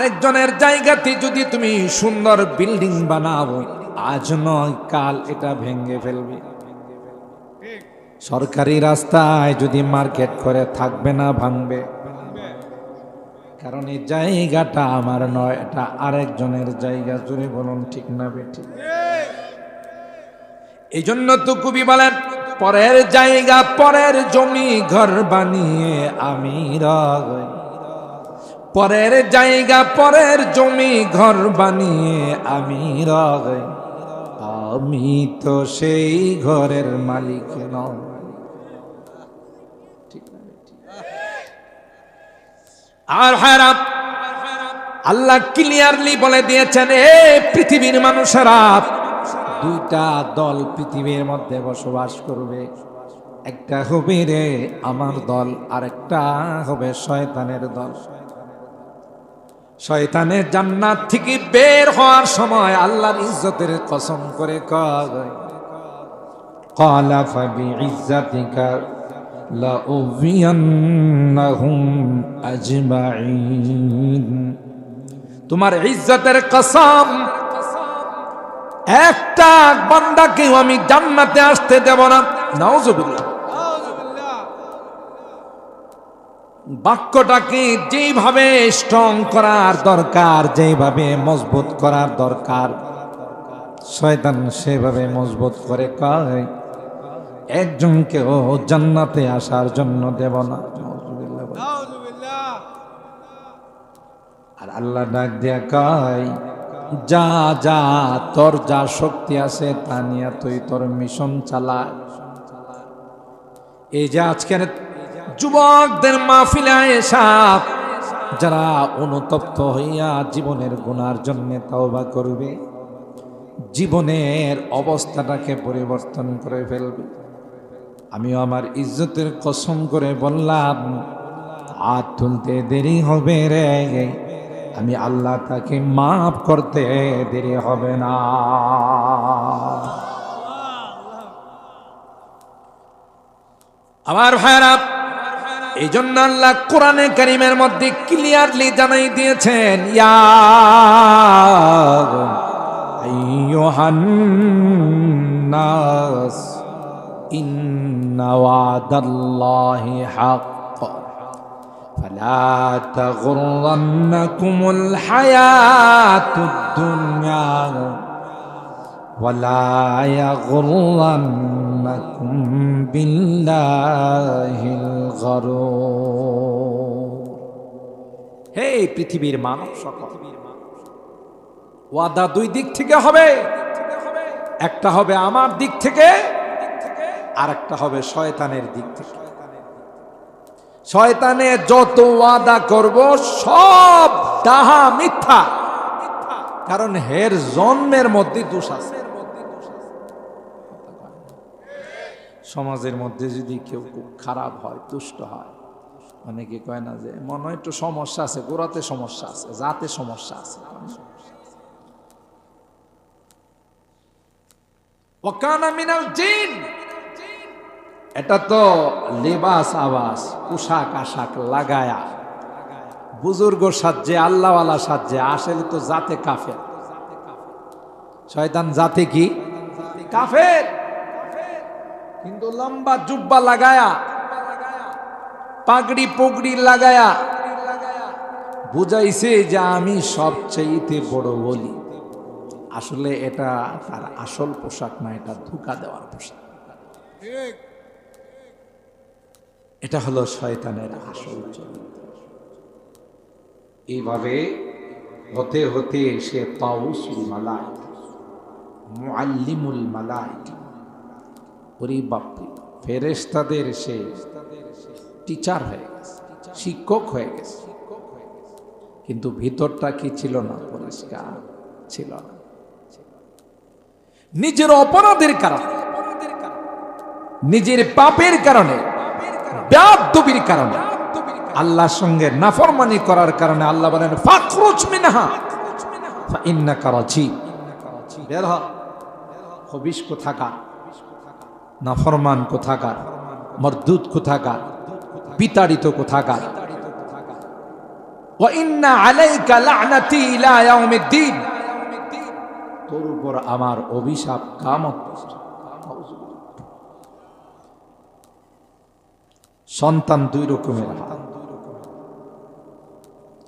আরেকজনের জায়গাতে যদি তুমি সুন্দর বিল্ডিং বানাও, আজ নয় কাল এটা ভেঙে ফেলবে। সরকারি রাস্তায় যদি মার্কেট করে থাকবে না, ভাঙবে। কারণ এই জায়গাটা আমার নয়, এটা আরেকজনের জায়গা। জুড়ে বলুন ঠিক না বেঠিক? এই জন্য তো কবি বলেন, পরের জায়গা পরের জমি ঘর বানিয়ে আমি রই। পরের জায়গা পরের জমি ঘর বানিয়ে আমি রই, আমি তো সেই ঘরের মালিক নই। আর হারাম আল্লাহ ক্লিয়ারলি বলে দিয়েছেন, এ পৃথিবীর মানুষেরা, দুইটা দল পৃথিবীর মধ্যে বসবাস করবে। একটা হবে রে আমার দল, আর একটা হবে শয়তানের দল। শয়তানের জান্নাত থেকে বের হওয়ার সময় আল্লাহর ইজ্জতের কসম করে কয়, ক্বালা ফাবিইজ্জাতিকা লাউযিয়ান্নাহুম আজমাইন। তোমার ইজ্জতের কসম, একটা বান্দাকেও আমি জান্নাতে আসতে দেব না। নাউযুবিল্লাহ। বাক্যটাকে যেভাবে স্ট্রং করার দরকার, যেভাবে মজবুত করার দরকার, শয়তান সেভাবে মজবুত করে কয়, একজনকেও জান্নাতে আসার জন্য দেব না। আর আল্লাহ ডাক দিয়া কয়, যা যা তোর যা শক্তি আছে তা নিয়ে তুই তোর মিশন চালা। এই যে আজকের যুবকদের মাহফিলে এসা যারা অনুতপ্ত হইয়া জীবনের গুনার জন্য তওবা করবে, জীবনের অবস্থাটাকে পরিবর্তন করে ফেলবে, আমিও আমার ইজ্জতের কসম করে বললাম, হাত তুলতে দেরি হবে রে, আমি আল্লাহ তাকে মাফ করতে দেরি হবে না। আমার ভাইরা, এই জন্য আল্লাহ কোরআনে কারীমের মধ্যে ক্লিয়ারলি জানাই দিয়েছেন, ইয়া আইয়ুহান নাস ইন্না ওয়াদাল্লাহি হক ফালা তাগুররান্নাকুমুল হায়াতুদ দুনিয়া ওয়ালা ইয়াগুররান্নাকুম বিল্লাহিল গরুর। হে পৃথিবীর মানব সকল, ওয়াদা দুই দিক থেকে হবে। একটা হবে আমার দিক থেকে, আর একটা হবে শয়তানের দিক থেকে। শয়তানের যত ওয়াদা করব সব ডাহা মিথ্যা, কারণ হের জন্মের মধ্যে দোষ আছে। সমাজের মধ্যে যদি কেউ খুব খারাপ হয়, দুষ্ট হয়, অনেকে কয় না যে মনে হয় একটু সমস্যা আছে, গোড়াতে সমস্যা আছে, জাতে সমস্যা আছে। ওয়াকানা মিনাল জিন, এটা তো লেবাস আবাস, পোশাক আশাক লাগায়া বুজুর্গ সাজে, আল্লাহওয়ালা সাজে, আসলে তো জাতে কাফের। শয়তান জাতে কি? কাফের। কিন্তু লম্বা জুব্বা লাগায়া, পাগড়ি পগড়ি লাগায়া বুঝাইছে যে আমি সবচেয়ে বড় বলি। আসলে এটা তার আসল পোশাক না, এটা ধোঁকা দেওয়ার পোশাক। এটা হলো শয়তানের আসল চরিত্র। এইভাবে হতে হতে সে তাউসুল মালাইকা, মুআল্লিমুল মালাইকা, ওরে বাপরে, ফেরেশতাদের সে টিচার হয়ে গেছে, শিক্ষক হয়ে গেছে। কিন্তু ভিতরটা কি ছিল না? পরিষ্কার ছিল না। নিজের অপরাধের কারণে, নিজের পাপের কারণে, বেয়াদবির কারণে, আল্লাহর সঙ্গে নাফরমানি করার কারণে আল্লাহ বলেন ফাখরুজ মিনহা ফাইন্নাকা রাজিম। বের হ, খবিশ কোথাকার, নাফরমান কোথাকার, মরদুদ কোথাকার, বিতাড়িত কোথাকার। ওয়া ইন্না আলাইকা লা'নাতি ইলা ইয়াউমিদ্দিন, তোর উপর আমার অভিশাপ কিয়ামত পর্যন্ত। সন্তান দুই রকমের হয়।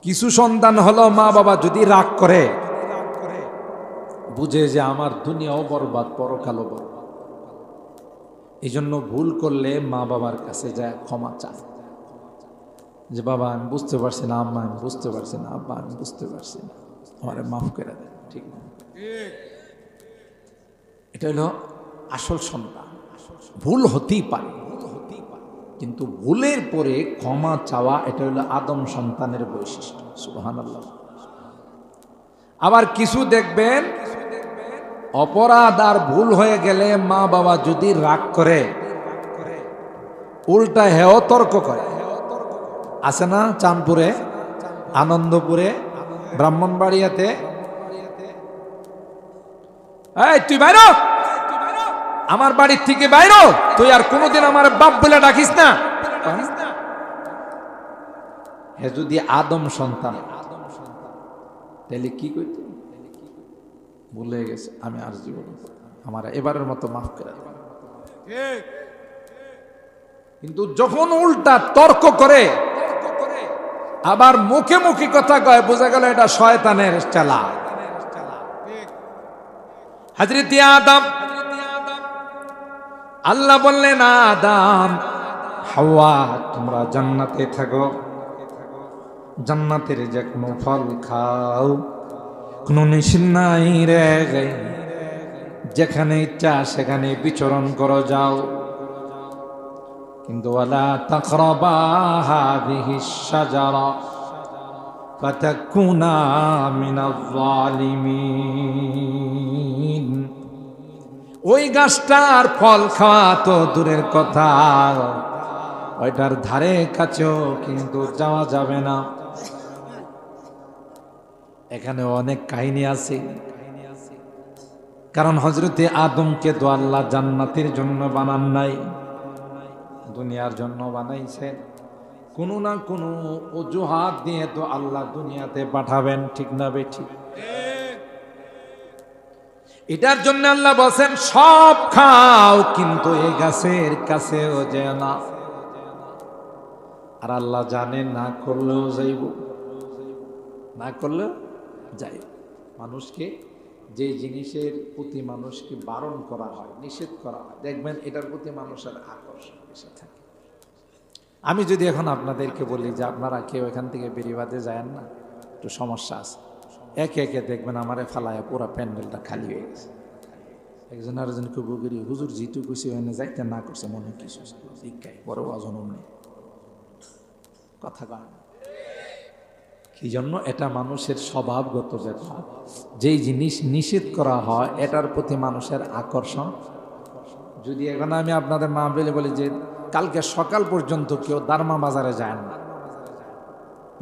কিছু সন্তান হলো মা বাবা যদি রাগ করে বুঝে যে আমার দুনিয়াও বরবাদ পরকালও বরবাদ, এই জন্য ভুল করলে মা বাবার কাছে যায় ক্ষমা চায় যে বাবা আমি বুঝতে পারছি না, আম্মা আমি বুঝতে পারছি না, আব্বা আমি বুঝতে পারছি না, আমারে মাফ করে দেন। ঠিক না? এটা হলো আসল সন্তান। ভুল হতেই পারে, কিন্তু ভুলের পরে ক্ষমা চাওয়া এটা হলো আদম সন্তানের বৈশিষ্ট্য। সুবহানাল্লাহ। আবার কিছু দেখবেন অপরাধ আর ভুল হয়ে গেলে মা বাবা যদি রাগ করে উল্টা হেও তর্ক করে। আছে না চাঁদপুরে, আনন্দপুরে, ব্রাহ্মণবাড়িয়াতে, এই তুই বাইরো, আমার বাড়ির থেকে বাইরো, তুই আর কোনোদিন আমার বাপ বলে ডাকিস না। হে যদি আদম সন্তান তাহলে কি করত? ভুলে গেছে, আমি আর জীবন আমার এবারের মতো মাফ করে দেব। কিন্তু যখন উল্টা তর্ক করে আবার মুখে মুখে কথা কয়, বোঝা গেল এটা শয়তানের চালা। হযরত আদম, আল্লাহ বললেন আদম হাওয়া তোমরা জান্নাতে থাকো, জান্নাতের যে কোনো ফল খাও, কোনো নিষেধ নাই রে, যেখানে ইচ্ছা সেখানে বিচরণ করো যাও, কিন্তু ওয়ালা তাকরাবা হাযিহিশ শাজারা ফাতাকুনা মিনাজ জালিমিন। ওই গাছটার ফল খাওয়া তো দূরের কথা, ওইটার ধারে কাছেও কিন্তু যাওয়া যাবে না। এখানে অনেক কাহিনী আছে, কারণ হযরতে আদমকে তো আল্লাহ জান্নাতের জন্য বানান নাই, দুনিয়ার জন্য বানাইছেন। কোনো না কোনো অজুহাত দিয়ে তো আল্লাহ দুনিয়াতে পাঠাবেন। ঠিক না বেঠিক? এটার জন্য আল্লাহ বলেন সব খাও, কিন্তু এই গাছের কাছেও যেও না। আর আল্লাহ জানেন না করলেও যাইব, না করলেও যাই। মানুষকে যে জিনিসের প্রতি মানুষকে বারণ করা হয়, নিষেধ করা হয়, দেখবেন এটার প্রতি মানুষের আকর্ষণ বেশি থাকে। আমি যদি এখন আপনাদেরকে বলি যে আপনারা কেউ এখান থেকে বেরিবাদে যায়েন না, একটু সমস্যা আছে, একে একে দেখবেন আমারে ফালায় পুরো প্যান্ডেলটা খালি হয়ে গেছে। একজন আরেকজনকে বুগিরি হুজুর জিটু খুশি হয় না, যাইতে না করছে মনে কিছু শিক্ষায় বড় অজনম নেই কথা কয় না। কি জন্য? এটা মানুষের স্বভাবগত ব্যাপার। যেই জিনিস নিষেধ করা হয় এটার প্রতি মানুষের আকর্ষণ। যদি এখন আমি আপনাদের মাহফিলে বলি যে কালকে সকাল পর্যন্ত কেউ দারমা বাজারে যায় না,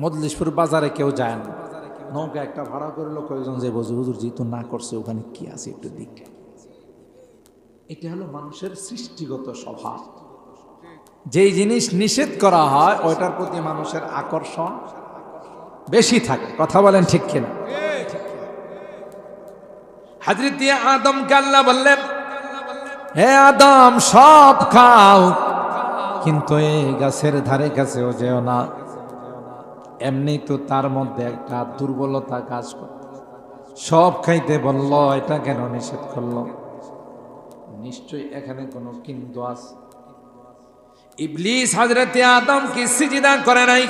মজলিশপুর বাজারে কেউ যায় না, নৌকা একটা ভাড়া করলো, কয়েকজন যে বসে হুজুর যেহেতু না করছে ওখানে কি আছে একটু দিক। এটা হলো মানুষের সৃষ্টিগত স্বভাব। যেই জিনিস নিষেধ করা হয় ওইটার প্রতি মানুষের আকর্ষণ বেশি থাকে। কথা বলেন ঠিক কিনা? হযরত আদমকে আল্লাহ বললেন হে আদম সব খাও, কিন্তু এই গাছের ধারে কাছেও যেও না। এমনি তো তার মধ্যে একটা দুর্বলতা কাজ করে, সব খাইতে বলল, এটা কেন নিষেধ করলো? নিশ্চয়ই এখানে কোনো কিন্তু আছে। ইবলিস হযরত আদমকে সিজদা করে নাই,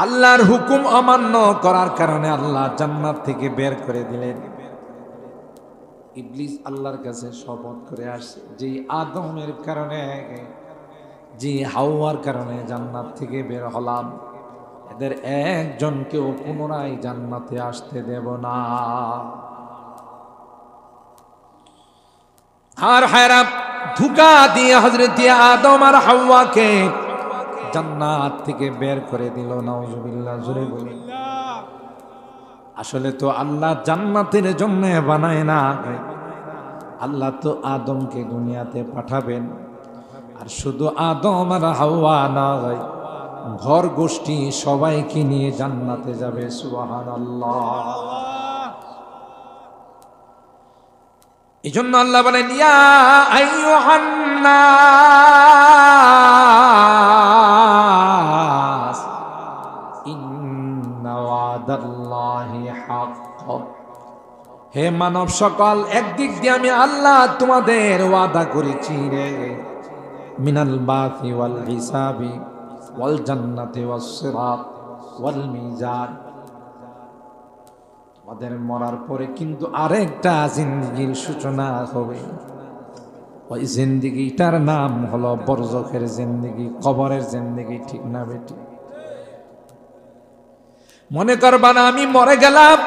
আল্লাহর হুকুম অমান্য করার কারণে আল্লাহ জান্নাত থেকে বের করে দিলেন। ইবলিস আল্লাহর কাছে শপথ করে আসে যে আদমের কারণে, যে হাওয়ার কারণে জান্নাত থেকে বের হলাম, এদের একজনকেও পুনরায় জান্নাতে আসতে দেব না। আর হায়রাম ধোঁকা দিয়ে হযরত আদম আর হাওয়াকে জান্নাত থেকে বের করে দিল। নাউজুবিল্লাহ, জোরে বলি। আসলে তো আল্লাহ জান্নাতের জন্য বানায় না, আল্লাহ তো আদমকে দুনিয়াতে পাঠাবেন। আর শুধু আদম আর হাওয়া নয়, ঘর গোষ্ঠী সবাইকে নিয়ে জান্নাতে যাবে। সুবহানাল্লাহ। এজন্য আল্লাহ বলেন, ইয়া আইয়ুহান নাস ইন্না ওয়াদাল্লাহি হাক্ক। হে মানব সকল, একদিক দিয়ে আমি আল্লাহ তোমাদের ওয়াদা করেছি রে, মিনাল বাসি ওয়াল হিসাবি ওয়াল জান্নাতি ওয়াস সিরাত ওয়াল মিজান। আমাদের মরার পরে কিন্তু আরেকটা জিন্দেগির সূচনা হবে। ওই জিন্দেগিটার নাম হলো বরজখের জিন্দেগি, কবরের জিন্দেগি। ঠিক না বেটি? মনে করবা না আমি মরে গেলাম,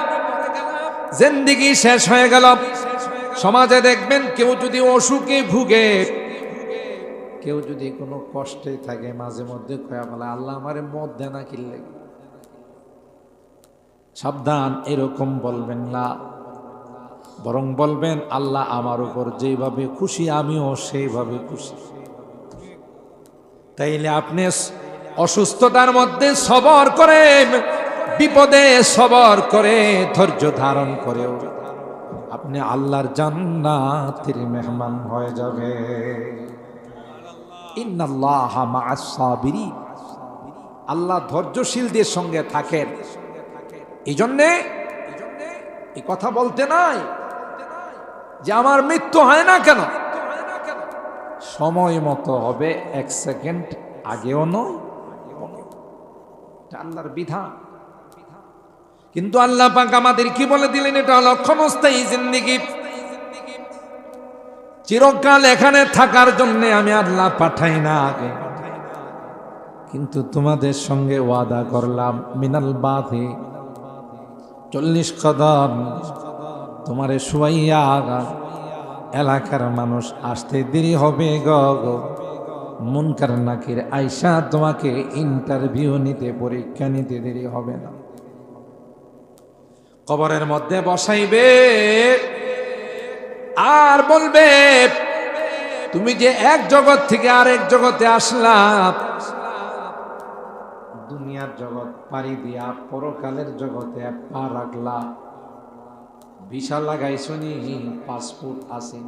জিন্দেগি শেষ হয়ে গেল। সমাজে দেখবেন কেউ যদি অসুখে ভুগে, কেউ যদি কোনো কষ্টে থাকে, মাঝে মধ্যে কয়া বলে আল্লাহ আমারে মত দেয় না কিনলে। সাবধান, এরকম বলবেন না, বরং বলবেন আল্লাহ আমার উপর যেভাবে খুশি আমিও সেইভাবে খুশি। তাইলে আপনি অসুস্থতার মধ্যে সবর করে, বিপদে সবর করে, ধৈর্য ধারণ করেও আপনি আল্লাহর জান্নাতের মেহমান হয়ে যাবে। ইন্নাল্লাহা মা'আস সাবিরিন। আল্লাহ ধৈর্যশীলদের সঙ্গে থাকেন। এই জন্যে এই কথা বলতে নাই যে আমার মৃত্যু হয় না কেন, সময় মতো হবে, 1 সেকেন্ড আগেও নয়, এটা আল্লাহর বিধান। কিন্তু আল্লাহ পাক আমাদের কি বলে দিলেন, এটা হলো ক্ষণস্থায়ী জিন্দেগি, চিরকাল এখানে থাকার জন্য আমি আল্লাহ পাঠাই না আগে। কিন্তু তোমাদের সঙ্গে ওয়াদা করলাম, মিনাল বাথি 40 কদম তোমারে শুয়াইয়া এলাকার মানুষ আসতে দেরি হবে গো। মুনকার নাকির আয়সা তোমাকে ইন্টারভিউ নিতে, পরীক্ষা নিতে দেরি হবে না। কবরের মধ্যে বসাইবে আর বলবে তুমি যে এক জগৎ থেকে আরেক জগতে আসলা, দুনিয়ার জগৎ পাড়ি দিয়া পরকালের জগতে পা রাখলা, ভিসা লাগাইছনি, পাসপোর্ট আছে।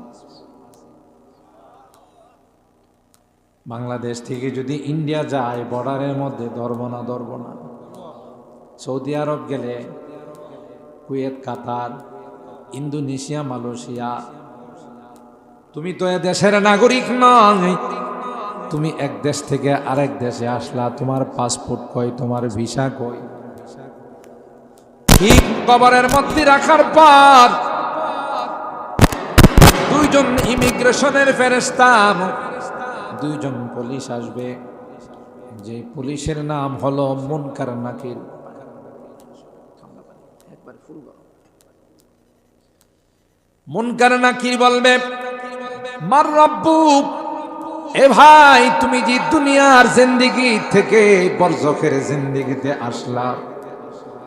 বাংলাদেশ থেকে যদি ইন্ডিয়া যায়, বর্ডারের মধ্যে ধরব না। সৌদি আরব গেলে, কুয়েত, কাতার, ইন্দোনেশিয়া, মালয়েশিয়া, তুমি তো এ দেশের নাগরিক নয়, তুমি এক দেশ থেকে আরেক দেশে আসলা, তোমার পাসপোর্ট কই, তোমার ভিসা কই? ঠিক কবরের মধ্যে রাখার পর দুইজন ইমিগ্রেশনের ফেরেশতা, দুইজন পুলিশ আসবে, যে পুলিশের নাম হলো মুনকার নাকির। মুনকার নাকির বলবে, মার রব্বুক, এ ভাই তুমি যে দুনিয়ার জিন্দেগি থেকে বরজখের জিন্দেগিতে আসলা,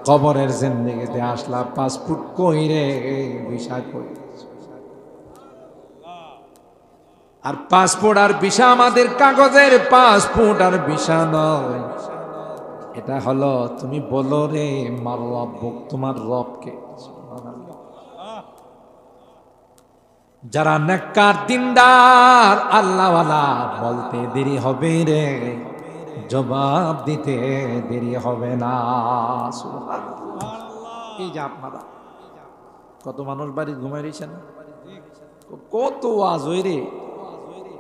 কবরের জিন্দেগিতে আসলা, পাসপোর্ট কই রে, ভিসা কই? আর পাসপোর্ট আর ভিসা আমাদের কাগজের পাসপোর্ট আর ভিসা নয়, এটা হলো তুমি বলো রে মার রব্বুক, তোমার রবকে। যারা নেককার দিনদার আল্লাহওয়ালা, বলতে দেরি হবে রে, জবাব দিতে দেরি হবে না। এই যে আপনারা কত মানুষ বাড়ি ঘুমাই রয়েছেন, কত ওয়াজ হই রে,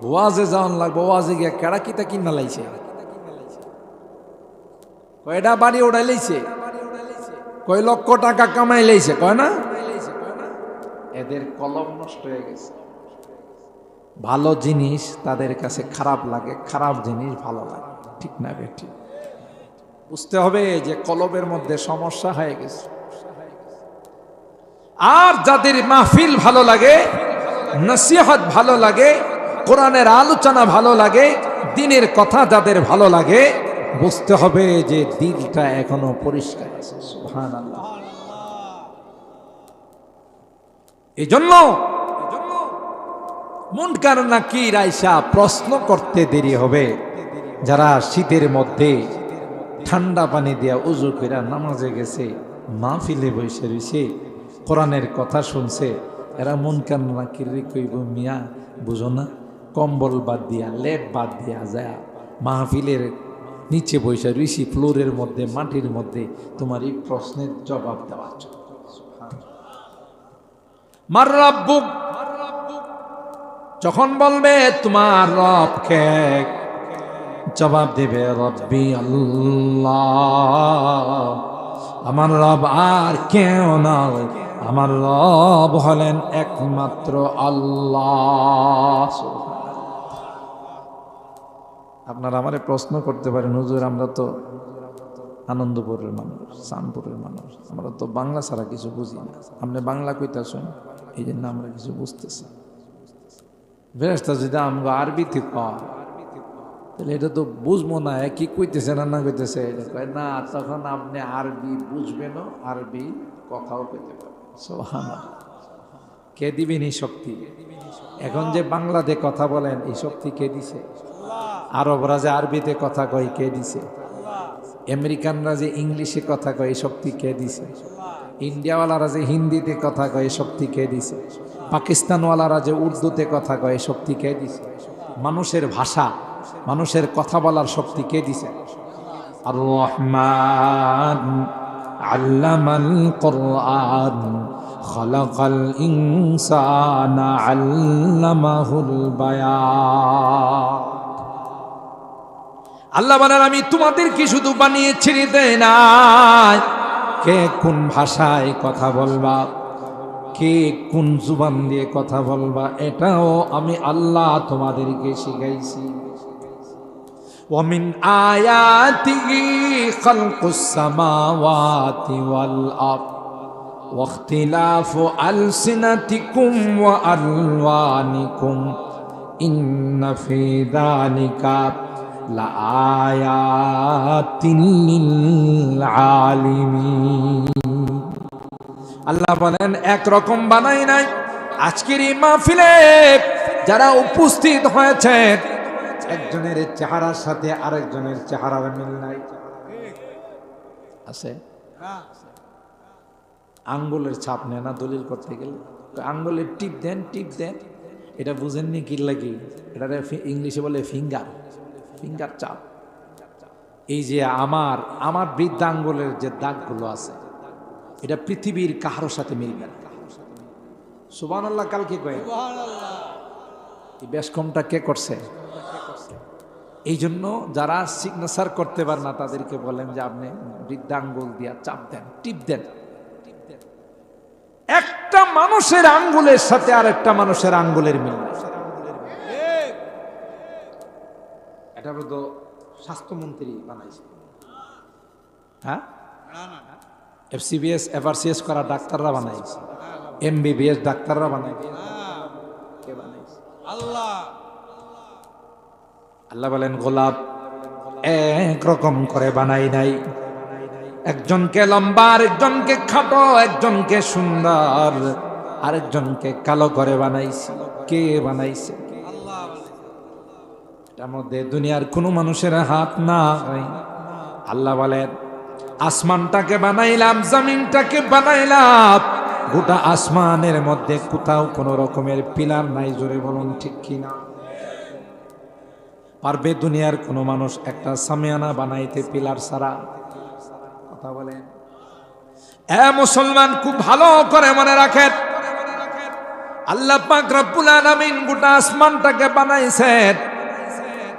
ওয়াজে যাওয়ান লাগবে, ওয়াজে গিয়া কেড়া কিতা কিনা লাইছে, কয়টা বাড়ি ওড়াই লাইছে, কয় লক্ষ টাকা কামাই লাইছে, কয় না? এদের কলম নষ্ট হয়ে গেছে। ভালো জিনিস তাদের কাছে খারাপ লাগে, খারাপ জিনিস ভালো লাগে। ঠিক না বেটি? বুঝতে হবে যে কলবের মধ্যে সমস্যা হয়ে গেছে। আর যাদের মাহফিল ভালো লাগে, নসিহত ভালো লাগে, কোরআনের আলোচনা ভালো লাগে, দ্বীনের কথা যাদের ভালো লাগে, বুঝতে হবে যে দিলটা এখনো পরিষ্কার আছে। সুবহানাল্লাহ। এজন্য মুনকার নাকির আয়সা প্রশ্ন করতে দেরি হবে। যারা শীতের মধ্যে ঠান্ডা পানি দিয়া উজু কইরা নামাজে গেছে, মাহফিলে বসে রইছে, কোরআনের কথা শুনছে। এরা মন কান্না কিরি কইব, মিয়া বুঝো না, কম্বল বাদ দিয়া লেপ বাদ দিয়া যায় মাহফিলের নিচে বসে রইছি, ফ্লোরের মধ্যে, মাটির মধ্যে, তোমার এই প্রশ্নের জবাব দেওয়ার জন্য। মার রাব্বুক, যখন বলবে তোমার রব কে, জবাব দেবে রব্বি আল্লাহ, আমার রব আর কেউ নয়, আমার রব হলেন একমাত্র আল্লাহ। আপনারা আমারে প্রশ্ন করতে পারেন, হুজুর আমরা তো আনন্দপুরের মানুষ, চাঁদপুরের মানুষ, আমরা তো বাংলা ছাড়া কিছু বুঝি না, আপনি বাংলা কইতাছেন, এই জন্য আমরা কিছু বুঝতেছি। ফেরেশতা যদি আমরা আরবিতে কয় তাহলে এটা তো বুঝবো না, কি কইতেছে না কইতেছে এটা কয় না, তখন আপনি আরবি বুঝবেনও, আরবি কথাও কইতে পারবেন। সুবহানাল্লাহ। কে দিবেন এই শক্তি? এখন যে বাংলাতে কথা বলেন, এই শক্তি কে দিছে? আরবরা যে আরবিতে কথা কয়, কে দিছে? আমেরিকানরা যে ইংলিশে কথা কয়, এই শক্তি কে দিছে? ইন্ডিয়াওয়ালারা যে হিন্দিতে কথা কয়, এই শক্তি কে দিছে? পাকিস্তানওয়ালারা যে উর্দুতে কথা কয়, এই শক্তি কে দিছে? মানুষের ভাষা, মানুষের কথা বলার শক্তি কে দিছে? আর রহমান আল্লামাল কুরআন খালাকাল ইনসানা আল্লামাহুল বায়ান। আল্লাহ বলেন, আমি তোমাদেরকে শুধু বানিয়ে ছেড়ে দেই নাই, কে কোন ভাষায় কথা বলবা, কে কোন জুবান দিয়ে কথা বলবা, এটাও আমি আল্লাহ তোমাদেরকে শিখাইছি। ওয়ামিন আয়াতিহি খালকুস সামাওয়াতি ওয়াল আরদ ওয়াখতিলাফু আলসিনাতিকুম ওয়া আলওয়ানিকুম ইন্না ফি যালিকা লাআয়াতিন লিল আলিমিন। আল্লাহ বলেন, একরকম বানাই নাই। আজকের এই মাহফিলে যারা উপস্থিত হয়েছে, একজনের চেহারার সাথে আরেকজনের চেহারার মিল নাই, আছে? আঙ্গুলের ছাপ নেয় না দলিল করতে গেলে, আঙ্গুলের টিপ দেন, টিপ দেন। এটা বুঝেননি কি লাগে? এটা ইংলিশে বলে ফিঙ্গার, ফিঙ্গার চাপ। এই যে আমার বৃদ্ধ আঙ্গুলের যে দাগগুলো আছে, এটা পৃথিবীর কাহারোর সাথে মিলবে না। সুবহানাল্লাহ। কালকে কয়ে এই বেশকমটা কে করছে? এই জন্য যারা সিগনেচার করতে পারে না তাদেরকে বলেন যে আপনি বৃদ্ধাঙ্গুল দিয়া চাপ দেন, টিপ দেন। একটা মানুষের আঙ্গুলের সাথে আর একটা মানুষের আঙ্গুলের মিল নাই। এটা তো স্বাস্থ্যমন্ত্রী বানাইছে, হ্যাঁ? এফসিবিএস এফআরসিএস করা ডাক্তাররা বানাইছে, এমবিবিএস ডাক্তাররা বানাইছে। কে বানাইছে? আল্লাহ। আল্লাহ বলেন, গোলাপ একরকম করে বানাই নাই। একজনকে লম্বা, আরেকজনকে খাটো, একজনকে সুন্দর, আরেকজনকে কালো করে বানাইছি। কে বানাইছে? আল্লাহ। এটার মধ্যে দুনিয়ার কোনো মানুষের হাত নাই। আল্লাহ বলেন, আসমানটাকে বানাইলাম, জমিনটাকে বানাইলাম, গোটা আসমানের মধ্যে কোথাও কোনো রকমের পিলার নাই। জোরে বলুন ঠিক কিনা? পারবে দুনিয়ার কোনো মানুষ একটা সামিয়ানা বানাইতে পিলার ছাড়া? কথা বলেন। এ মুসলমান, খুব ভালো করে মনে রাখেন, আল্লাহ পাক রব্বুল আলামিন গোটা আসমানটাকে বানাইছেন,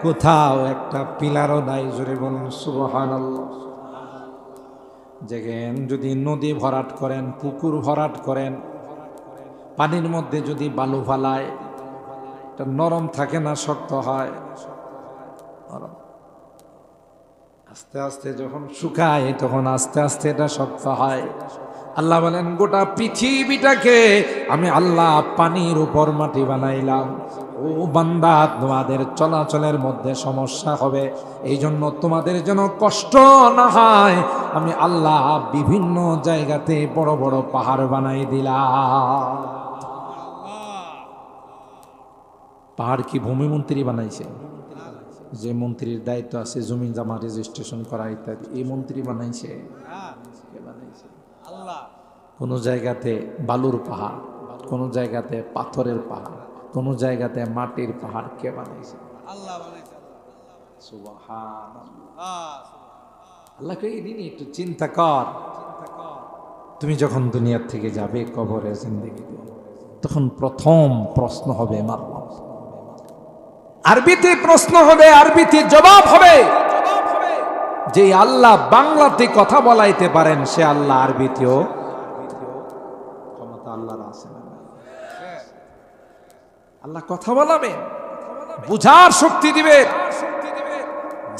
কোথাও একটা পিলারও নাই। জোরে বলুন সুবহানাল্লাহ। দেখেন, যদি নদী ভরাট করেন, পুকুর ভরাট করেন, পানির মধ্যে যদি বালু ফালায়, এটা নরম থাকে না শক্ত হয়? নরম। আস্তে আস্তে যখন শুকায়, তখন আস্তে আস্তে এটা শক্ত হয়। আল্লাহ বলেন, গোটা পৃথিবীটাকে আমি আল্লাহ পানির উপর মাটি বানাইলাম। ও বান্দা, তোমাদের চলাচলের মধ্যে সমস্যা হবে, এই জন্য তোমাদের যেন কষ্ট না হয়, আমি আল্লাহ বিভিন্ন জায়গাতে বড় বড় পাহাড় বানাই দিলাম। পাহাড় কি ভূমিমন্ত্রী বানাইছে? যে মন্ত্রীর দায়িত্ব আছে জমি জমা রেজিস্ট্রেশন করা ইত্যাদি, এই মন্ত্রী বানাইছে? কে বানাইছে? আল্লাহ। কোনো জায়গাতে বালুর পাহাড়, কোনো জায়গাতে পাথরের পাহাড়, কোনো জায়গাতে মাটির পাহাড় কে বানাইছে? আল্লাহ বানাইছে। সুবহানাল্লাহ। আল্লাহকে এই দিনই একটু চিন্তা কর। তুমি যখন দুনিয়ার থেকে যাবে কবরে জিন্দেগি, তখন প্রথম প্রশ্ন হবে মারলাম, আরবিতে প্রশ্ন হবে, আরবিতে জবাব হবে। যে আল্লাহ বাংলাতে কথা বলাইতে পারেন সে আল্লাহ আরবিতেও ক্ষমতা আল্লাহর আছে না? আল্লাহ কথা বলাবে, বুঝার শক্তি দিবে,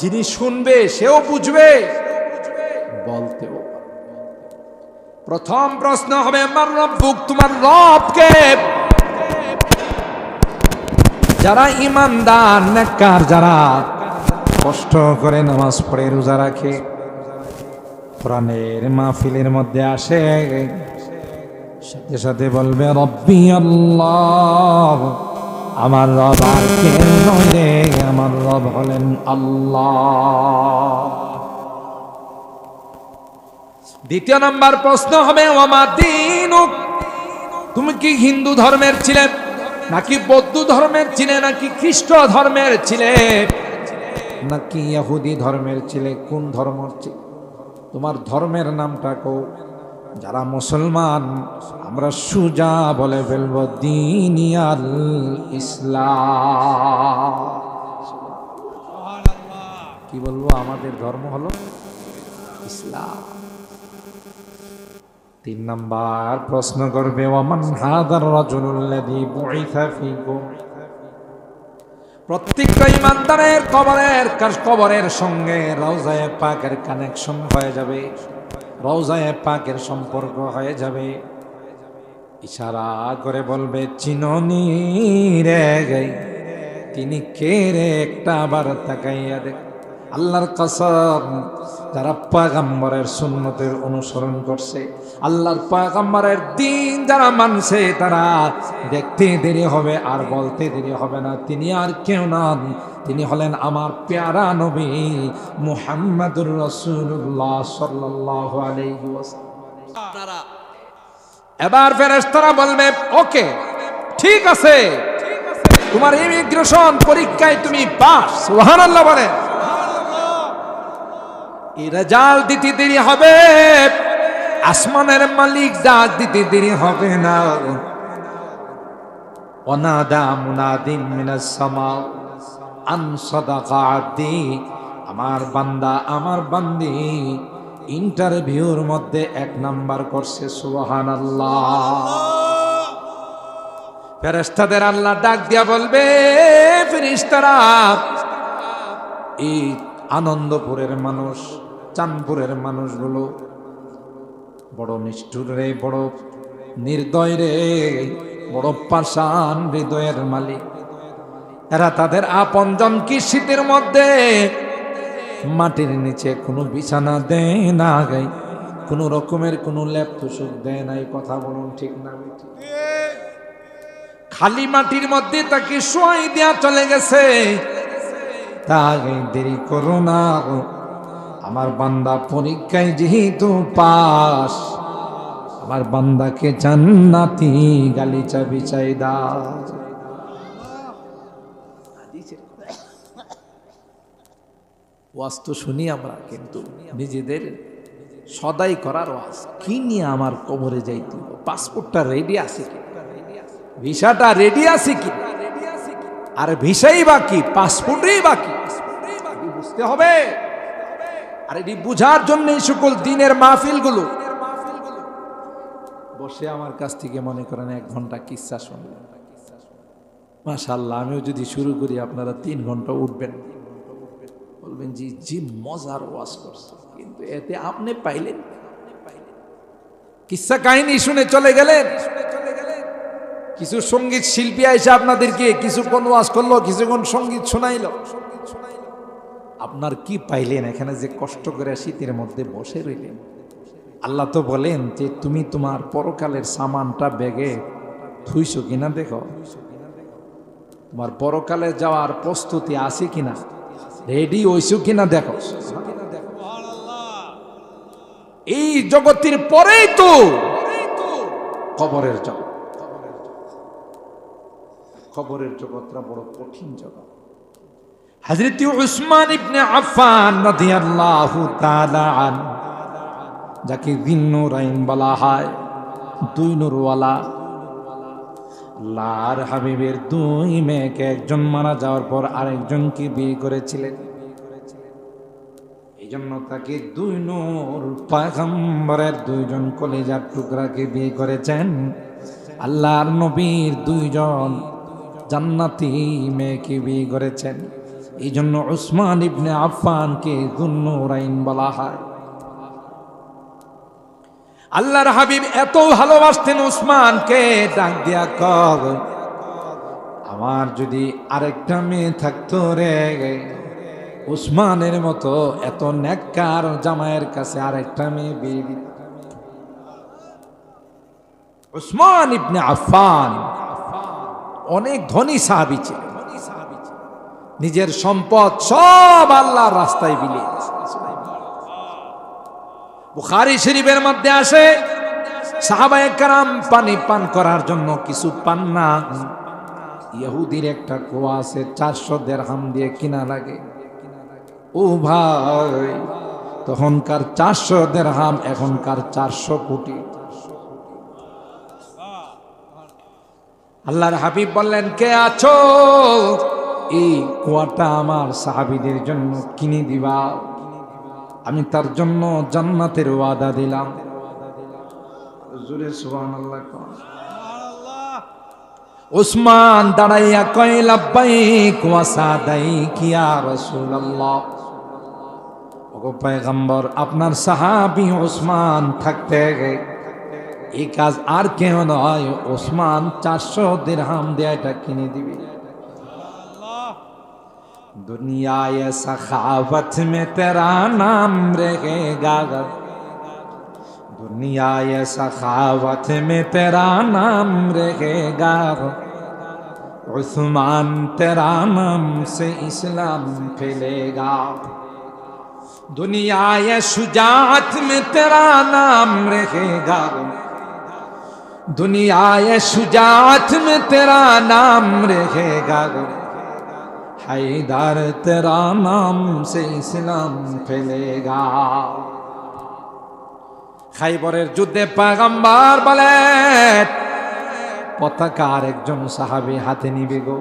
যিনি শুনবে সেও বুঝবে, বলতেও। প্রথম প্রশ্ন হবে আমার রব্বুক, তোমার রব কে? যারা ইমানদার নেককার, যারা কষ্ট করে নামাজ পড়ে রোজা রাখে, কোরআনের মাহফিলের মধ্যে আসে, সাথে সাথে বলবে রব্বি আল্লাহ, আমার রব আর কেউ নয়, আমার রব হলেন আল্লাহ। দ্বিতীয় নাম্বার প্রশ্ন হবে ওমা দীনুক, তুমি কি হিন্দু ধর্মের ছিলে, নাকি বৌদ্ধ ধর্মের ছিলে, নাকি খ্রিস্ট ধর্মের ছিলে, নাকি ইহুদি ধর্মের ছিলে? কোন ধর্ম ছিল? তোমার ধর্মের নামটা কও। যারা মুসলমান আমরা সুজা বলে ফেলবো দীনিয়াল ইসলাম। কি বলবো? আমাদের ধর্ম হলো ইসলাম। তিন নাম্বার প্রশ্ন করবে ওয়ামান হাদার রাজুলুল্লাযী বুইসা ফীকুম, প্রত্যেকটা ইমানদারের কবরের সঙ্গে রওজায়ে পাকের কানেকশন হয়ে যাবে, রওজায়ে পাকের সম্পর্ক হয়ে যাবে। ইশারা করে বলবে চিননি রে, তিনি কে রে? একটা আবার তাকাইয়া দেখ। আল্লাহর কসম, যারা পয়গম্বরের সুন্নতের অনুসরণ করছে, আল্লাহর পয়গম্বরের দিন যারা মানছে, তারা দেখতে দেরি হবে আর বলতে দেরি হবে না, তিনি আর কেউ নন, তিনি হলেন আমার প্যারা নবী মুহাম্মাদুর রাসূলুল্লাহ সাল্লাল্লাহু আলাইহি ওয়াসাল্লাম। এবার ফেরেশতারা বলবে ওকে, ঠিক আছে, তোমার ইমিগ্রেশন পরীক্ষায় তুমি পাস। সুবহানাল্লাহ বলেন। এই রেজাল্ট দিতে দেরি হবে, আসমানের মালিক ডাক দিতে দেরি হবে না। ওয়ানাদা মুনাদিন মিনাস সামা আন সাদাকা আবদি, আমার বান্দা আমার বান্দি ইন্টারভিউর মধ্যে 1 নাম্বার করছে। সুবহানাল্লাহ। ফেরেশতাদের আল্লাহ ডাক দিয়া বলবে, ফেরেশতারা, এই আনন্দপুরের মানুষ, চাঁদপুরের মানুষগুলো বড় নিষ্ঠুর রে, বড় নির্দয় রে, বড় পাষাণ হৃদয়ের মালিক। এরা তাদের আপনজন কি শীতের মধ্যে মাটির নিচে কোনো বিছানা দেয় না, গাই কোনো রকমের কোনো লেপ তুষক দেয় নাই। কথা বলুন ঠিক না? খালি মাটির মধ্যে তাকে শোয়াই দেয়া চলে গেছে। তাই দেরি করো না, আমার বান্দা পরীক্ষায় যেহেতু পাস, আমার বান্দাকে জান্নাতি গালিচা বিছাই দাও। ওয়াজ তো শুনি আমরা, কিন্তু নিজেদের সদাই করার ওয়াজ কি নিয়ে আমার কবরে যাইতে হবে? পাসপোর্টটা রেডি আছে কি, ভিসাটা রেডি আছে কি, আর ভিসাই বাকি, পাসপোর্টই বাকি, বুঝতে হবে। আর এটি বুঝার জন্য এই সকল দিনের মাহফিলগুলো বসে আমার কাছ থেকে মনে করেন 1 ঘন্টা কিচ্ছা শুনলেন, মাশাআল্লাহ। আমিও যদি শুরু করি আপনারা 3 ঘন্টা উঠবেন, বলবেন জি জি মজার ওয়াজ করছে, কিন্তু এতে আপনি পাইলেন কিচ্ছা কাহিনী শুনে চলে গেলেন। কিছু সঙ্গীত শিল্পী এসে আপনাদেরকে কিছুক্ষণ ওয়াজ করলো, কিছুক্ষণ সঙ্গীত শোনাইল, আপনার কি পাইলেন? এখানে যে কষ্ট করে শীতের মধ্যে বসে রইলেন। আল্লাহ তো বলেন যে তুমি তোমার পরকালের সামানটা ব্যাগে থুইছো কিনা দেখো, তোমার পরকালে যাওয়ার প্রস্তুতি আছে কিনা। রেডি হইছো কিনা দেখো। এই জগতের পরেই তো কবরের জগৎ। কবরের জগৎটা বড় কঠিন জগৎ। হযরত উসমান ইবনে আফফান রাদিয়াল্লাহু তাআলা আনহু, যাকে যিন্নুরাইন বলা হয়, দুই নূরওয়ালা, আল্লাহর হাবিবের দুই মেয়েকে একজন মারা যাওয়ার পর আরেকজনকে বিয়ে করেছিলেন। এই জন্য তাকে দুই নূর পয়গম্বরের দুইজন কলিজার টুকরাকে বিয়ে করেছেন। আল্লাহর নবীর দুইজন জান্নাতি মেয়েকে বিয়ে করেছেন। এই জন্য উসমান ইবনে আফফানকে যুন্নুরাইন বলা হয়। আল্লাহর হাবিব এত ভালোবাসতেন উসমানকে, ডাক দিয়া কব, আমার যদি আরেকটা মেয়ে থাকতো রে, উসমানের মতো এত নেককার জামাইয়ের কাছে আরেকটা মেয়ে বিয়ে দিত। উসমান ইবনে আফফান অনেক ধনী সাহাবী ছিলেন। নিজের সম্পদ সব আল্লাহর রাস্তায় বিলিয়ে দিয়েছেন। বুখারী শরীফের মধ্যে আসে, সাহাবায়ে কেরাম পানি পান করার জন্য কিছু পান না। ইহুদির একটা কুয়া আছে, 400 দিরহাম দিয়ে কিনা লাগে। ও ভাই, তখনকার 400 দিরহাম এখনকার 400 কোটি। আল্লাহর হাবিব বললেন, কে আছো? এই কুয়াটা আমার সাহাবীদের জন্য কিনে দিবা, আমি তার জন্য জান্নাতের ওয়াদা দিলাম। জোরে সুবহানাল্লাহ। উসমান দাঁড়াইয়া কয়, লাব্বাইক ওয়া সাদাইক ইয়া রাসূলুল্লাহ। ওগো পয়গম্বর, আপনার সাহাবী উসমান থাকতে এই কাজ আর কেউ নয়, উসমান 400 দিরহাম দিয়ে এটা কিনে দিবে। दुनिया ये सखावत में तेरा नाम रहेगा, दुनिया ये सखावत में तेरा नाम रहेगा, उस्मान तेरा नाम से इस्लाम फैलेगा, दुनिया ये शुजाअत में तेरा नाम रहेगा, दुनिया ये शुजाअत में तेरा नाम रहेगा, हैदर तेरा नाम से इस्लाम फैलेगा। খাইবরের যুদ্ধে পয়গম্বর বলেন, পতাকা আরেকজন সাহাবী হাতে নিবে গো।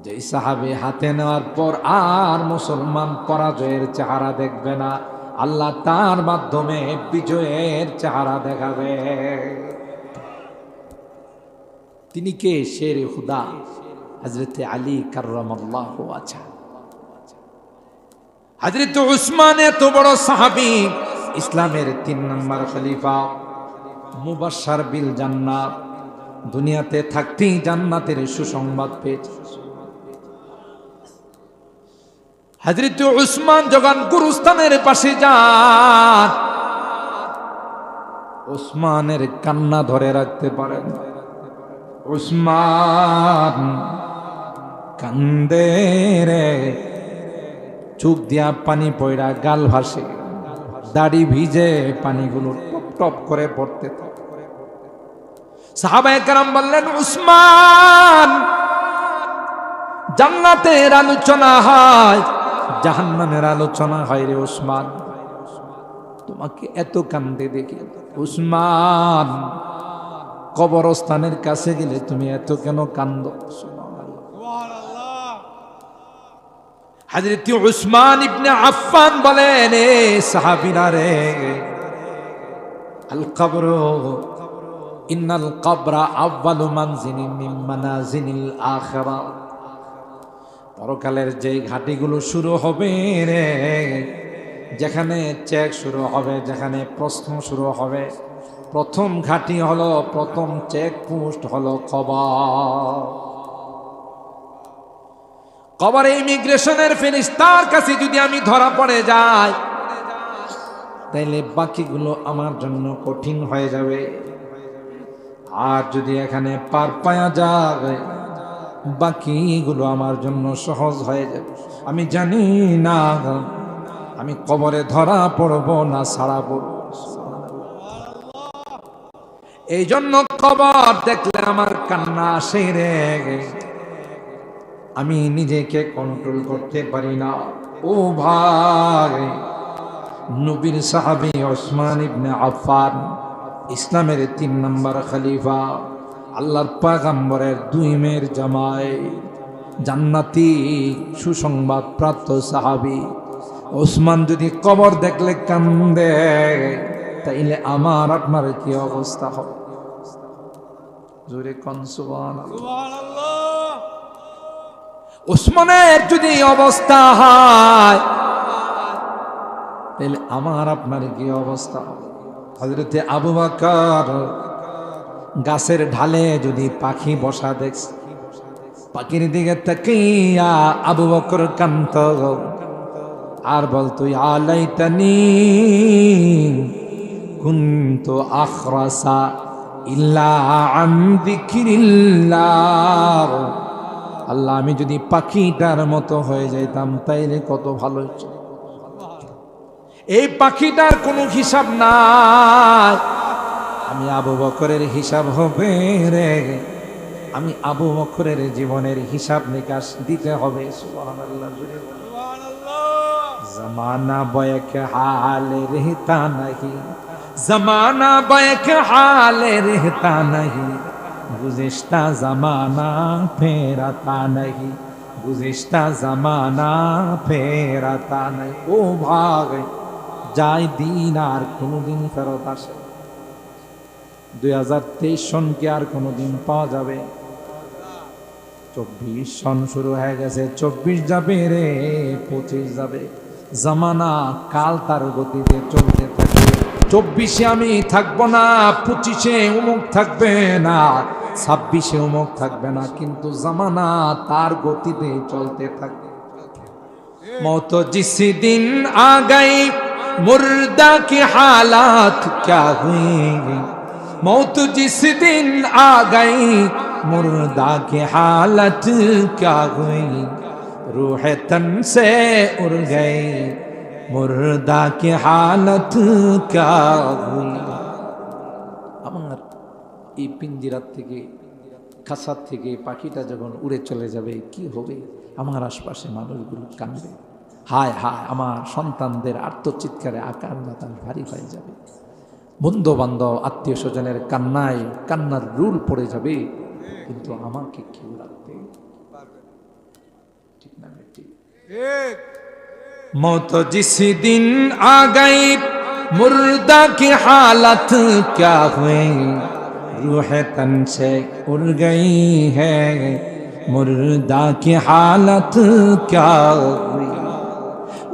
যে সাহাবী হাতে নেওয়ার পর আর মুসলমান পরাজয়ের চেহারা দেখবে না, আল্লাহ তার মাধ্যমে বিজয়ের চেহারা দেখাবে। তিনি কে? শেরে খুদা হযরত আলী কাররামাল্লাহু ওয়াজহা। হযরত উসমান এত বড় সাহাবী, ইসলামের 3 নম্বর খলিফা, মুবাশশার বিল জান্নাত, দুনিয়াতে থাকতেই জান্নাতের সুসংবাদ পেয়েছে। হযরত উসমান যখন গুরুস্থানের পাশে যান, উসমানের কান্না ধরে রাখতে পারেন না। উসমান কান্দে রে, চোখ দিয়া পানি পয়রা গাল ভাসে, দাড়ি ভিজে, পানিগুলো টপ টপ করে পড়তে থাকে। সাহাবায়ে কেরাম বললেন, উসমান, জান্নাতের আলোচনা হয়, জাহান্নামের আলোচনা হয় রে উসমান, তোমাকে এত কান্দে দেখি। উসমান, কবরস্থানের কাছে গেলে তুমি এত কেন কান্দো? হযরত উসমান ইবনে আফফান বলেন, এ সাহাবীরা রে, আল কবর ইন্নাল কবরা আউয়ালু মানজিলিন মিন মানাজিলিল আখিরা। পরকালের যে ঘাটিগুলো শুরু হবে রে, যেখানে চেক শুরু হবে, যেখানে প্রশ্ন শুরু হবে, প্রথম ঘাটি হলো, প্রথম চেক পোস্ট হলো কবর। কবরে ইমিগ্রেশনের ফেরেশতার কাছে যদি আমি ধরা পড়ে যাই, তাইলে বাকিগুলো আমার জন্য কঠিন হয়ে যাবে। আর যদি এখানে পার পায়া যায়, বাকিগুলো আমার জন্য সহজ হয়ে যাবে। আমি জানি না আমি কবরে ধরা পড়ব না ছাড়া পড়ব। এই জন্য কবর দেখলে আমার কান্না আসে রে, আমি নিজেকে কন্ট্রোল করতে পারি না। ও ভাই, নবীর সাহাবী ওসমান ইবনে আফফান, ইসলামের 3 নম্বর খলিফা, আল্লাহর পয়গম্বরের 2 মেয়ের জামাই, জান্নাতি সুসংবাদ প্রাপ্ত সাহাবী ওসমান যদি কবর দেখলে কান্দে, তাইলে আমার আপনার কি অবস্থা হবে? জোরে কোন সুবহানাল্লাহ। ওসমানের যদি অবস্থা হয়, তাহলে আমার আপনার কি অবস্থা হবে? হযরতে আবু বকর গাছের ঢালে যদি পাখি বসা দেখছে, পাখির দিকে তাকিয়া আবু বকর কান্ত আর বলতো আলাইতানি কুনতু আখরাসা ইল্লা আন যিকরিল্লাহ। আল্লাহ, আমি যদি পাখিটার মতো হয়ে যাইতাম তাইলে কত ভালো হতো। এই পাখিটার কোনো হিসাব নাই, আমি আবু বকরের হিসাব হবে রে। আমি আবু বকরের জীবনের হিসাব নিকাশ দিতে হবে। সুবহানাল্লাহ। জমানা বয়ক হালে रहता नहीं, जमाना बैक हाल रहता नहीं, गुज़िश्ता ज़माना फिर आता नहीं, गुज़िश्ता ज़माना फिर आता नहीं। ও ভাগ যায় দিন আর কোনোদিন ফেরত আসে। 2023 সনকে আর কোনোদিন পাওয়া যাবে? 24 সন শুরু হয়ে গেছে, 24 যাবে রে, 25 যাবে। জামানা কাল তার গতিতে চলতে থাকে। 24-এ আমি থাকবো না, 25-এ অমুক থাকবে না, 26-এ অমুক থাকবে না, কিন্তু জামানা তার গতিতে চলতে থাকবে। मौत जिस दिन आ गई मुर्दा की हालात क्या हुई, मौत जिस दिन आ गई मुर्दा की हालत क्या हुई, रूह तन से उड़ गई मुर्दा की हालत क्या हुई। আমার এই পিঞ্জিরার থেকে, খাসার থেকে পাখিটা যখন উড়ে চলে যাবে কি হবে? আমার আশপাশে মানুষগুলো কাঁদবে, হায় হায়, আমার সন্তানদের আর্তচিৎকারে আকার বাতাস ভারী হয়ে যাবে। বন্ধু বান্ধব আত্মীয় স্বজনের কান্নায় কান্নার রুল পড়ে যাবে, কিন্তু আমাকে কেউ রাখবে? ঠিক না? ঠিক। मौत जिस दिन आ गई मुर्दा की हालत क्या हुई, रूह तन से उड़ गई है मुर्दा की हालत क्या हुई।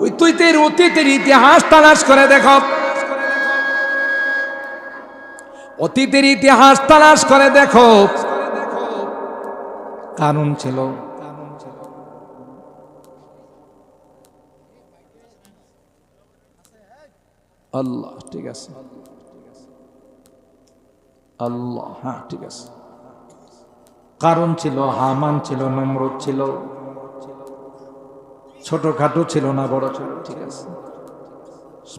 ওই তুই তের অতীতের ইতিহাস তালাশ করে দেখো, অতীতের ইতিহাস তালাশ করে দেখো। কারণ ছিল আল্লাহ, ঠিক আছে আল্লাহ, হ্যাঁ ঠিক আছে। কারণ ছিল, হামান ছিল, নমরুদ ছিল, ছোটখাটো ছিল না, বড় ছিল, ঠিক আছে।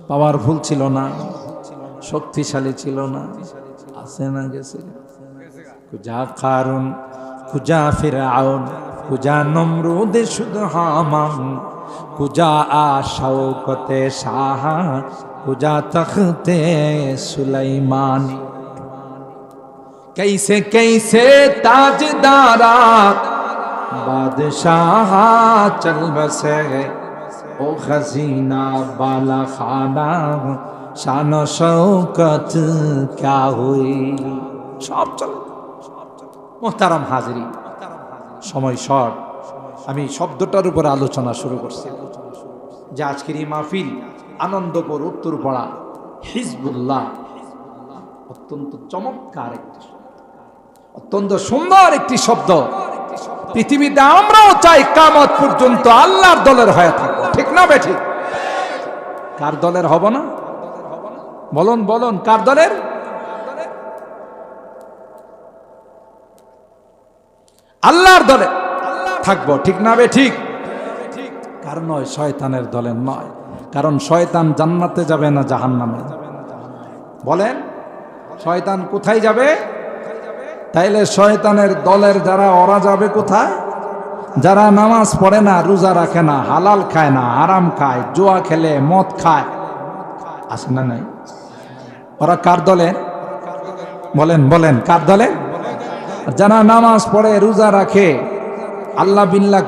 পাওয়ারফুল ছিল না, শক্তিশালী ছিল না, আছে না গেছে। কুজা কারুন, কুজা ফিরআউন, কুজা নমরুদ, শুধু হামান, কুজা শওকতে শাহ, কুজা তখতে সুলাইমানি। कैसे कैसे ताजदारा बादशाह चल बसे, ओ खजीना बाला खाना शान शौकत क्या हुई। সব চলে। মোহতারাম হাজিরি, সময় শর্ট, আমি শব্দটার উপর আলোচনা শুরু করছি যে আজকের এই মাহফিল আনন্দপুর উত্তরপাড়া হিজবুল্লাহ অত্যন্ত চমৎকার একটি, অত্যন্ত সুন্দর একটি শব্দ। পৃথিবীতে আমরাও চাই কিয়ামত পর্যন্ত আল্লাহর দলের হয়ে থাকবো, ঠিক না বেঠি? কার দলের হব না? বলুন বলুন, কার দলের? আল্লাহর দলে থাকবো, ঠিক না বে ঠিক? কারণ নয়, শয়তানের দলে নয়। কারণ শয়তান জান্নাতে যাবে না জাহান্নামে? বলেন, শয়তান কোথায় যাবে? তাইলে শয়তানের দলের যারা, ওরা যাবে কোথায়? যারা নামাজ পড়ে না, রোজা রাখে না, হালাল খায় না, হারাম খায়, জুয়া খেলে, মদ খায়, আছে না নাই? ওরা কার দলে? বলেন বলেন, কার দলে? যারা নামাজ পড়ে, রোজা রাখে, আল্লাহ বিল্লাহ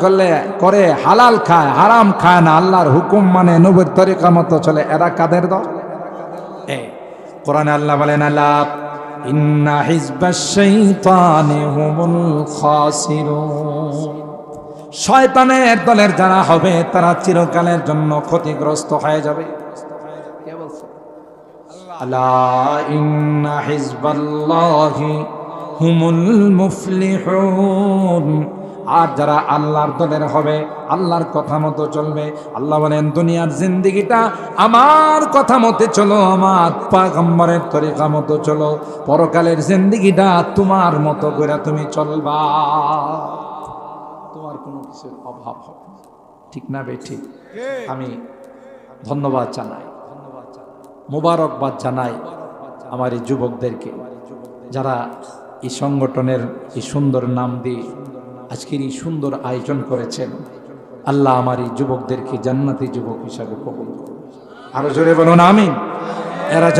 করে, হালাল খায়, হারাম খায় না, আল্লাহর হুকুম মানে, নবীর তরিকা মতো চলে, এরা কাদের দল? কোরআনে আল্লাহ বলেন, আলা ইন্না হিজবাশ শাইতানি হুমুল খাসিরুন। শয়তানের দলের যারা হবে তারা চিরকালের জন্য ক্ষতিগ্রস্ত হয়ে যাবে। কে বলছে? আলা ইন্না হিজবাল্লাহি হুমুল মুফলিহুন। আর যারা আল্লাহর দলের হবে, আল্লাহর কথা মতো চলবে, আল্লাহ বলেন দুনিয়ার জিন্দেগিটা আমার কথা মতে চলো, আমার পয়গম্বরের তরিকা মতো চলো, পরকালের জিন্দেগিটা তোমার মতো করে তুমি চলবা, তোমার কোনো কিছুর অভাব হবে না, ঠিক না বে ঠিক? আমি ধন্যবাদ জানাই, মোবারকবাদ জানাই আমার এই যুবকদেরকে, যারা এই সংগঠনের এই সুন্দর নাম দিয়ে আজকের এই সুন্দর আয়োজন করেছেন। আল্লাহ আমার এই যুবকদেরকে জান্নাতি যুবক হিসাবে কবুল করুন। আরো জোরে বলুন আমিন। এরা